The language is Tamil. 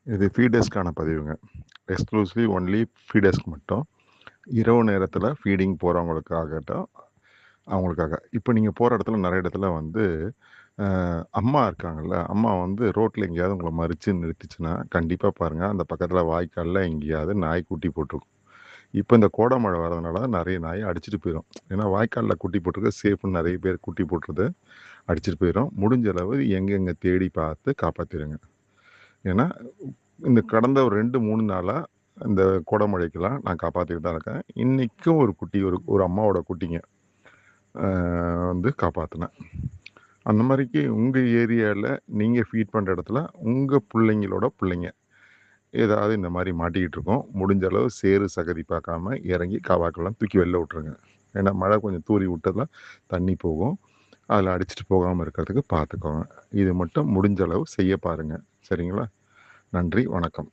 இது ஃபீடர்ஸ்க்கான பதிவுங்க. எக்ஸ்க்ளூசிவ்லி ஒன்லி ஃபீடர்ஸ்க்கு மட்டும். இரவு நேரத்தில் ஃபீடிங் போகிறவங்களுக்காகட்டும், அவங்களுக்காக. இப்போ நீங்கள் போகிற இடத்துல நிறைய இடத்துல வந்து அம்மா இருக்காங்கல்ல, அம்மா வந்து ரோட்டில் எங்கேயாவது உங்களை மறித்து நிறுத்திச்சுன்னா கண்டிப்பாக பாருங்கள், அந்த பக்கத்தில் வாய்க்காலில் எங்கேயாவது நாய் குட்டி போட்டிருக்கும். இப்போ இந்த கோடை மழை வரதுனால நிறைய நாய் அடிச்சிட்டு போயிடும். ஏன்னா வாய்க்காலில் குட்டி போட்டிருக்க சேஃப்னு நிறைய பேர் குட்டி போட்டுறது அடிச்சிட்டு போயிடும். முடிஞ்ச அளவு எங்கெங்கே தேடி பார்த்து காப்பாற்றிடுங்க. ஏன்னா இந்த கடந்த ஒரு 2-3 நாளா இந்த கோடை மழைக்கெல்லாம் நான் காப்பாத்திட்டு தான் இருக்கேன். இன்னைக்கும் ஒரு குட்டி ஒரு அம்மாவோட குட்டிங்க வந்து காப்பாத்துனேன். அந்த மாரிக்கு உங்க ஏரியால நீங்க ஃபீட் பண்ற இடத்துல உங்க புள்ளைங்களோட புள்ளைங்க ஏதாவது இந்த மாரி மாட்டிக்கிட்டு இருக்கும். முடிஞ்ச அளவு சேறு சகதி பார்க்காம இறங்கி காவாக்கெல்லாம் தூக்கி வெளில விட்டுருங்க. ஏன்னா மழை கொஞ்சம் தூறி விட்டதுல தண்ணி போகும். அதில் அடிச்சிட்டு போகாம இருக்கிறதுக்கு பார்த்துக்கோங்க. இது மட்டும் முடிஞ்ச அளவு செய்ய பாருங்க. சரிங்களா? நன்றி, வணக்கம்.